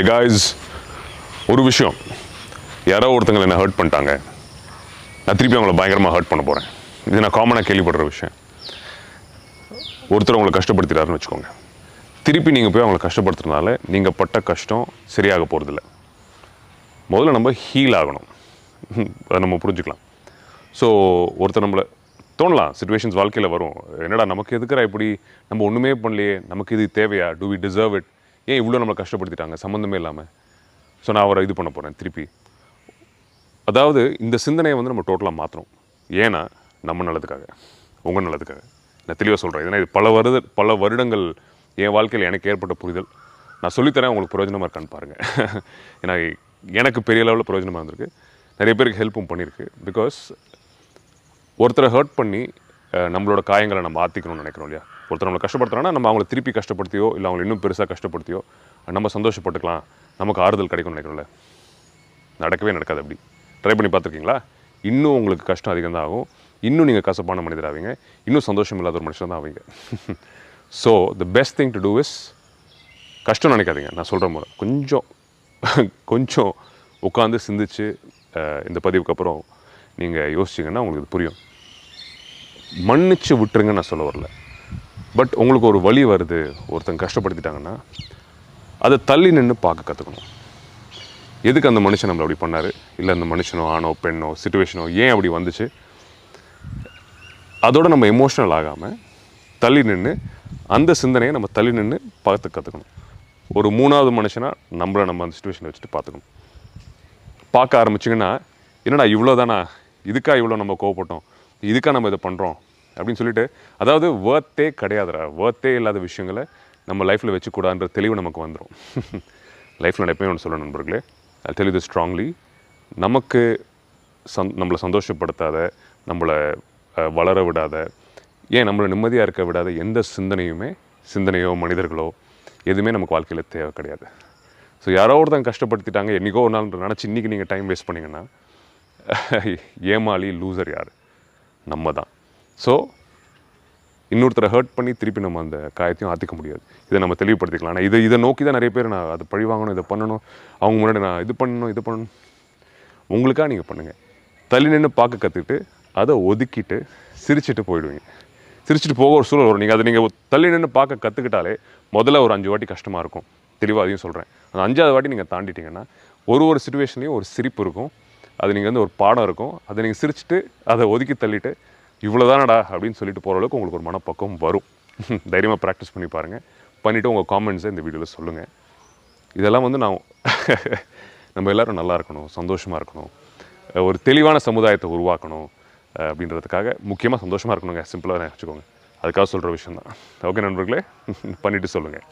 Hey guys, ஒரு விஷயம் யாரோ ஒருத்தங்களை என்ன ஹர்ட் பண்ணிட்டாங்க, நான் திருப்பி அவங்கள பயங்கரமாக ஹர்ட் பண்ண போகிறேன். இது நான் காமனாக கேள்விப்படுற விஷயம். ஒருத்தர் உங்களை கஷ்டப்படுத்திட்டாருன்னு வச்சுக்கோங்க, திருப்பி நீங்கள் போய் அவங்களை கஷ்டப்படுத்துறதுனால நீங்கள் பட்ட கஷ்டம் சரியாக போகிறதில்ல. முதல்ல நம்ம ஹீல் ஆகணும், அதை நம்ம புரிஞ்சுக்கலாம். ஸோ ஒருத்தர் நம்மளை தோணலாம், சிச்சுவேஷன்ஸ் வாழ்க்கையில் வரும், என்னடா நமக்கு எதுக்குறா இப்படி, நம்ம ஒன்றுமே பண்ணலையே, நமக்கு இது தேவையா, டு வி டிசர்வ் இட், ஏன் இவ்வளோ நம்மளை கஷ்டப்படுத்திட்டாங்க சம்மந்தமே இல்லாமல். ஸோ நான் அவரை இது பண்ண போகிறேன் திருப்பி. அதாவது இந்த சிந்தனையை வந்து நம்ம டோட்டலாக மாற்றணும். ஏன்னா நம்ம நல்லதுக்காக, உங்கள் நல்லதுக்காக. நான் தெளிவாக சொல்கிறேன். ஏன்னா இது பல வருடங்கள் என் வாழ்க்கையில் எனக்கு ஏற்பட்ட புரிதல். நான் சொல்லித்தரேன், உங்களுக்கு பிரயோஜனமாக இருக்கான்னு பாருங்கள். ஏன்னா எனக்கு பெரிய லெவலில் பிரயோஜனமாக இருந்திருக்கு, நிறைய பேருக்கு ஹெல்ப்பும் பண்ணியிருக்கு. பிகாஸ் ஒருத்தரை ஹர்ட் பண்ணி நம்மளோட காயங்களை நம்ம ஆற்றிக்கணும்னு நினைக்கிறோம் இல்லையா. ஒருத்தர் நம்மளை கஷ்டப்படுத்துறாங்கன்னா நம்ம அவங்களை திருப்பி கஷ்டப்படுத்தியோ இல்லை அவங்களை இன்னும் பெருசாக கஷ்டப்படுத்தியோ நம்ம சந்தோஷப்பட்டுக்கலாம், நமக்கு ஆறுதல் கிடைக்கும்னு நினைக்கிறோம்ல. நடக்கவே நடக்காது. அப்படி ட்ரை பண்ணி பார்த்துருக்கீங்களா? இன்னும் உங்களுக்கு கஷ்டம் அதிகம் தான் ஆகும், இன்னும் நீங்கள் கசப்பான மனிதராவீங்க, இன்னும் சந்தோஷம் இல்லாத ஒரு மனுஷன் தான் ஆவீங்க. So the best thing to do is, கஷ்டம் நினைக்காதீங்க. நான் சொல்கிற முறை கொஞ்சம் உட்காந்து சிந்திச்சு இந்த பதிவுக்கு அப்புறம் நீங்கள் யோசிச்சிங்கன்னா உங்களுக்கு இது புரியும். மன்னிச்சு விட்டுருங்க நான் சொல்ல வரல. பட் உங்களுக்கு ஒரு வழி வருது, ஒருத்தங்க கஷ்டப்படுத்திட்டாங்கன்னா அதை தள்ளி நின்று பார்க்க கற்றுக்கணும். எதுக்கு அந்த மனுஷன் நம்மளை அப்படி பண்ணார், இல்லை அந்த மனுஷனோ ஆணோ பெண்ணோ சிச்சுவேஷனோ ஏன் அப்படி வந்துச்சு, அதோட நம்ம எமோஷ்னல் ஆகாமல் தள்ளி நின்று அந்த சிந்தனையை நம்ம தள்ளி நின்று பார்த்து கற்றுக்கணும். ஒரு மூணாவது மனுஷனாக நம்மளை நம்ம அந்த சிச்சுவேஷனை வச்சுட்டு பார்த்துக்கணும். பார்க்க ஆரம்பிச்சிங்கன்னா, என்னடா இவ்வளோ தானா, இதுக்காக இவ்வளோ நம்ம கோவப்பட்டோம், இதுக்காக நம்ம இதை பண்ணுறோம் அப்படின்னு சொல்லிட்டு, அதாவது வேர்த்தே கிடையாதுடா, வேர்த்தே இல்லாத விஷயங்களை நம்ம லைஃப்பில் வச்சுக்கூடாதுன்ற தெளிவு நமக்கு வந்துடும். லைஃப்பில் நான் எப்பயும் ஒன்று சொல்ல நண்பர்களே, I tell you this strongly, நமக்கு நம்மளை சந்தோஷப்படுத்தாத, நம்மளை வளர விடாத, ஏன் நம்மளை நிம்மதியாக இருக்க விடாத எந்த சிந்தனையோ மனிதர்களோ எதுவுமே நமக்கு வாழ்க்கையில் தேவை கிடையாது. ஸோ யாரோ ஒருத்தங்க கஷ்டப்படுத்திட்டாங்க, என்றைக்கோ ஒரு நாள் நினச்சி இன்றைக்கி நீங்கள் டைம் வேஸ்ட் பண்ணிங்கன்னா ஏமாளி லூசர் யார்? நம்ம தான். ஸோ இன்னொருத்தரை ஹர்ட் பண்ணி திருப்பி நம்ம அந்த காயத்தையும் ஆற்றிக்க முடியாது. இதை நம்ம தெளிவுபடுத்திக்கலாம். ஆனால் இதை நோக்கி தான் நிறைய பேர் நான் அதை பழி வாங்கணும், இதை பண்ணணும், அவங்க முன்னாடி நான் இது பண்ணணும். உங்களுக்காக நீங்கள் பண்ணுங்கள். தள்ளி நின்று பார்க்க கற்றுக்கிட்டு அதை ஒதுக்கிட்டு சிரிச்சுட்டு போயிடுவீங்க. சிரிச்சுட்டு போக ஒரு சூழல் வரும். நீங்கள் தள்ளி நின்று பார்க்க கற்றுக்கிட்டாலே முதல்ல ஒரு 5 வாட்டி கஷ்டமாக இருக்கும், தெளிவாக அதையும் சொல்கிறேன். அந்த 5ஆவது வாட்டி நீங்கள் தாண்டிட்டிங்கன்னா ஒரு சிச்சுவேஷன்லேயும் ஒரு சிரிப்பு இருக்கும், அது நீங்கள் வந்து ஒரு பாடம் இருக்கும். அதை நீங்கள் சிரிச்சுட்டு அதை ஒதுக்கி தள்ளிட்டு இவ்வளோதானடா அப்படின்னு சொல்லிட்டு போகிற அளவுக்கு உங்களுக்கு ஒரு மனப்பக்கம் வரும். தைரியமாக ப்ராக்டிஸ் பண்ணி பாருங்கள். பண்ணிவிட்டு உங்கள் காமெண்ட்ஸை இந்த வீடியோவில் சொல்லுங்கள். இதெல்லாம் வந்து நம்ம எல்லோரும் நல்லா இருக்கணும், சந்தோஷமாக இருக்கணும், ஒரு தெளிவான சமுதாயத்தை உருவாக்கணும் அப்படின்றதுக்காக, முக்கியமாக சந்தோஷமாக இருக்கணுங்க, சிம்பிளாக வச்சுக்கோங்க. அதுக்காக சொல்கிற விஷயம் தான். ஓகே நண்பர்களே, பண்ணிவிட்டு சொல்லுங்கள்.